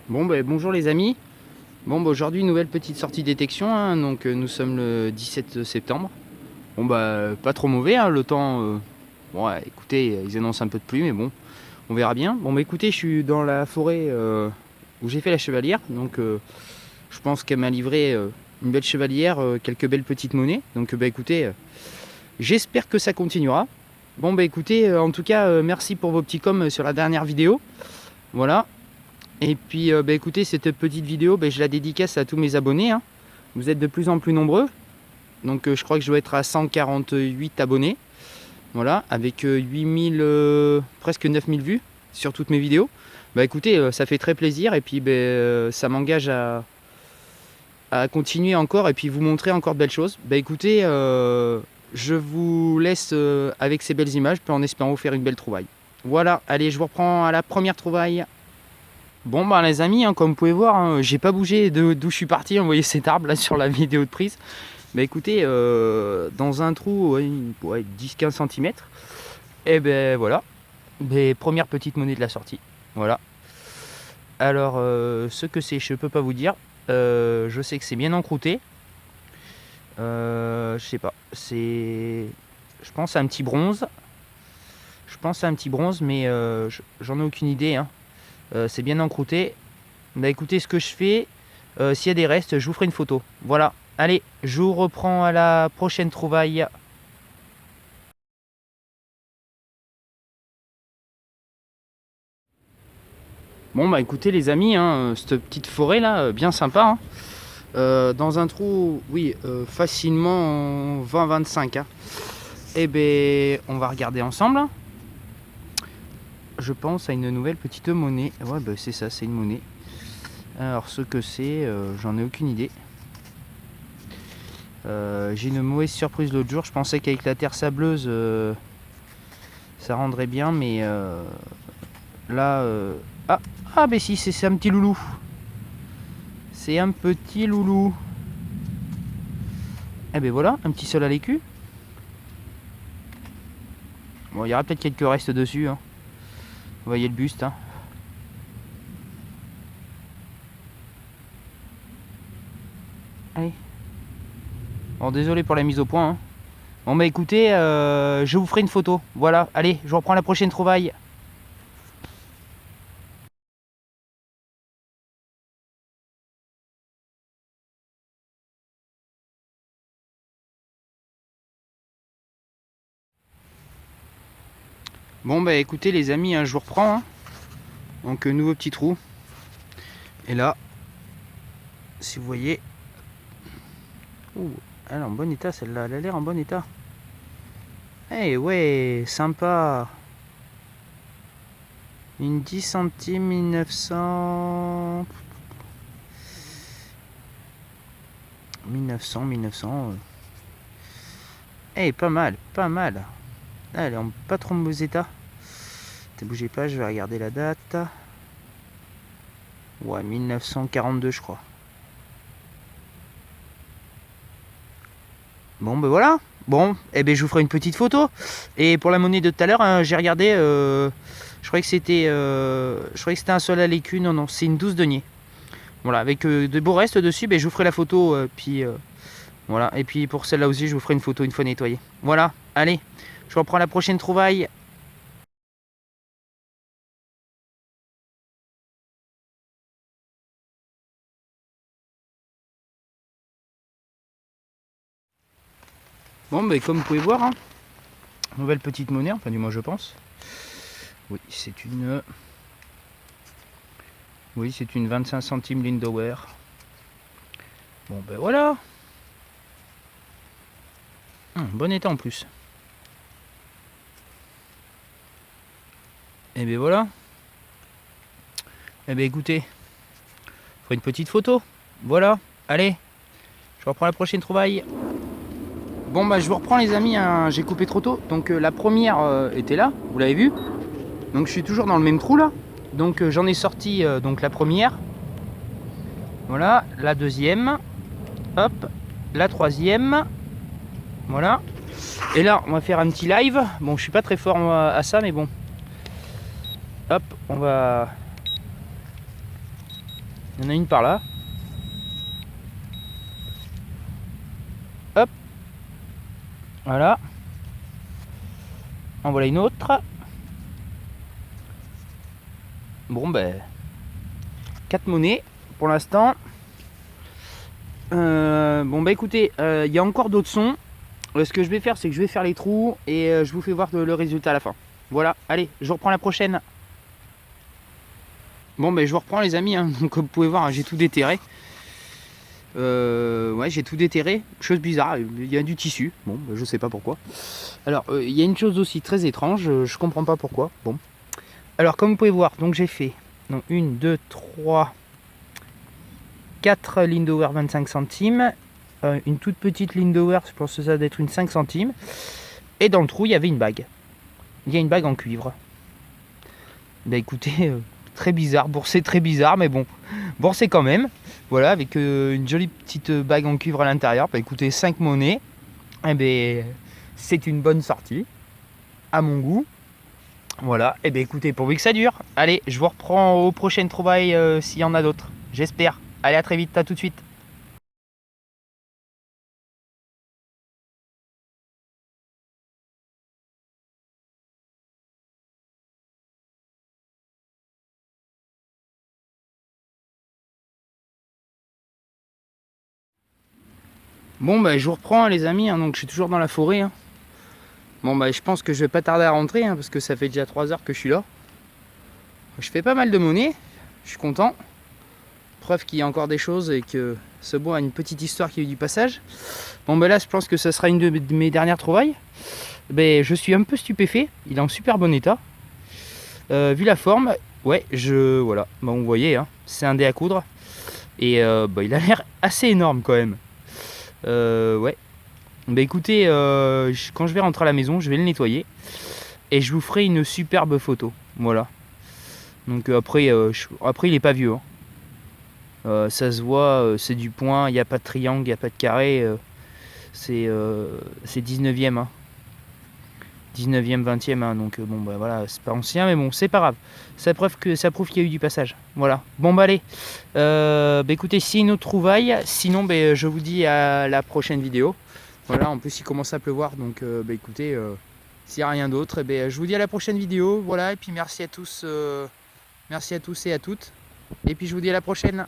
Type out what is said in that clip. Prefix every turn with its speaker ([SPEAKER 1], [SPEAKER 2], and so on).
[SPEAKER 1] Bon bonjour les amis. Aujourd'hui nouvelle petite sortie détection hein. Donc nous sommes le 17 septembre. Pas trop mauvais hein, le temps. Bon ouais, écoutez, ils annoncent un peu de pluie mais bon, on verra bien. Écoutez, je suis dans la forêt où j'ai fait la chevalière. Donc je pense qu'elle m'a livré une belle chevalière, quelques belles petites monnaies. Donc écoutez, j'espère que ça continuera. Écoutez, en tout cas merci pour vos petits coms sur la dernière vidéo. Voilà. Et puis écoutez, cette petite vidéo, je la dédicace à tous mes abonnés hein. Vous êtes de plus en plus nombreux. Donc je crois que je dois être à 148 abonnés. Voilà, avec 8000, presque 9000 vues sur toutes mes vidéos. Écoutez, ça fait très plaisir. Et puis ça m'engage à continuer encore et puis vous montrer encore de belles choses. Écoutez, je vous laisse avec ces belles images, puis en espérant vous faire une belle trouvaille. Voilà, allez, je vous reprends à la première trouvaille. Les amis, hein, comme vous pouvez voir, hein, j'ai pas bougé d'où je suis parti. Vous voyez cet arbre là sur la vidéo de prise. Écoutez, dans un trou, 10-15 cm. Et voilà. Première petite monnaie de la sortie. Voilà. Alors, ce que c'est, je peux pas vous dire. Je sais que c'est bien encrouté. Je sais pas. C'est. Je pense à un petit bronze. Mais j'en ai aucune idée. Hein. C'est bien encrouté. Écoutez, ce que je fais, s'il y a des restes, je vous ferai une photo. Voilà, allez, je vous reprends à la prochaine trouvaille. Écoutez les amis, hein, cette petite forêt là, bien sympa. Hein. Dans un trou, oui, facilement 20-25. Hein. On va regarder ensemble. Hein. Je pense à une nouvelle petite monnaie. Ouais, c'est ça, c'est une monnaie. Alors, ce que c'est, j'en ai aucune idée. J'ai une mauvaise surprise l'autre jour. Je pensais qu'avec la terre sableuse, ça rendrait bien, mais là... si, c'est un petit loulou. C'est un petit loulou. Voilà, un petit sol à l'écu. Bon, il y aura peut-être quelques restes dessus. Hein. Vous voyez le buste. Hein. Allez. Bon, désolé pour la mise au point. Hein. Écoutez, je vous ferai une photo. Voilà, allez, je reprends la prochaine trouvaille. Écoutez les amis, hein, je vous reprends. Hein. Donc nouveau petit trou. Et là, si vous voyez... Ouh, elle est en bon état celle-là, elle a l'air en bon état. Eh ouais, sympa. Une 10 centimes 1900... 1900. Eh, pas mal, pas mal. Ah, elle est en pas trop mauvais état. Ne bougez pas, je vais regarder la date. Ouais, 1942 je crois. Voilà. Bon, je vous ferai une petite photo. Et pour la monnaie de tout à l'heure, hein, j'ai regardé. Je croyais que c'était un sol à l'écu. Non, c'est une 12 deniers. Voilà, avec de beaux restes dessus. Je vous ferai la photo. Voilà. Et puis pour celle-là aussi, je vous ferai une photo une fois nettoyée. Voilà. Allez, je reprends la prochaine trouvaille. Comme vous pouvez voir, hein, nouvelle petite monnaie, enfin du moins je pense. Oui, c'est une 25 centimes Lindauer. Voilà. Bon état en plus. Voilà. Écoutez, je ferai une petite photo. Voilà. Allez, je reprends la prochaine trouvaille. Je vous reprends les amis, hein. J'ai coupé trop tôt. Donc la première était là, vous l'avez vu. Donc je suis toujours dans le même trou là. Donc j'en ai sorti donc la première. Voilà, la deuxième. Hop, la troisième. Voilà. Et là, on va faire un petit live. Bon, je suis pas très fort à ça, mais bon. Hop, on va Il y en a une par là. Hop. Voilà. En voilà une autre. Bon ben 4 monnaies pour l'instant. Bon bah écoutez, il y a encore d'autres sons. Ce que je vais faire, c'est que je vais faire les trous et je vous fais voir le résultat à la fin. Voilà, allez, je vous reprends la prochaine. Bon ben je vous reprends les amis, hein. Donc comme vous pouvez voir, hein, j'ai tout déterré. Ouais, j'ai tout déterré. Chose bizarre, il y a du tissu. Bon, bah, je sais pas pourquoi. Alors, il y a une chose aussi très étrange, je comprends pas pourquoi. Bon. Alors, comme vous pouvez voir, donc j'ai fait donc 1, 2, 3, 4 Lindauer 25 centimes. Une toute petite Lindauer, je pense que ça doit être une 5 centimes. Et dans le trou, il y avait une bague. Il y a une bague en cuivre. Bah écoutez, très bizarre, bourset très bizarre, mais bon, bourset quand même. Voilà, avec une jolie petite bague en cuivre à l'intérieur. Bah écoutez, 5 monnaies. Eh ben, c'est une bonne sortie, à mon goût. Voilà, et bien écoutez, pourvu que ça dure. Allez, je vous reprends aux prochaines trouvailles s'il y en a d'autres. J'espère. Allez, à très vite, à tout de suite. Bon bah je vous reprends les amis, hein, donc je suis toujours dans la forêt. Hein. Bon bah je pense que je vais pas tarder à rentrer hein, parce que ça fait déjà 3 heures que je suis là. Je fais pas mal de monnaie, je suis content. Preuve qu'il y a encore des choses et que ce bois a une petite histoire qui a eu du passage. Bon bah là je pense que ça sera une de mes dernières trouvailles. Ben, je suis un peu stupéfait, il est en super bon état. Vu la forme, ouais, voilà, bon, vous voyez, hein, c'est un dé à coudre. Et bah, il a l'air assez énorme quand même. Ouais. Bah écoutez, quand je vais rentrer à la maison, je vais le nettoyer. Et je vous ferai une superbe photo. Voilà. Donc après, après il est pas vieux. Hein. Ça se voit, c'est du point, il n'y a pas de triangle, il n'y a pas de carré. C'est 19e. Hein. 19e, 20e, hein, donc bon bah voilà, c'est pas ancien, mais bon, c'est pas grave. Ça prouve qu'il y a eu du passage. Voilà. Bon bah allez. Bah écoutez, si une autre trouvaille, sinon bah, je vous dis à la prochaine vidéo. Voilà, en plus il commence à pleuvoir, donc bah écoutez, s'il n'y a rien d'autre, bah, je vous dis à la prochaine vidéo. Voilà, et puis merci à tous et à toutes. Et puis je vous dis à la prochaine.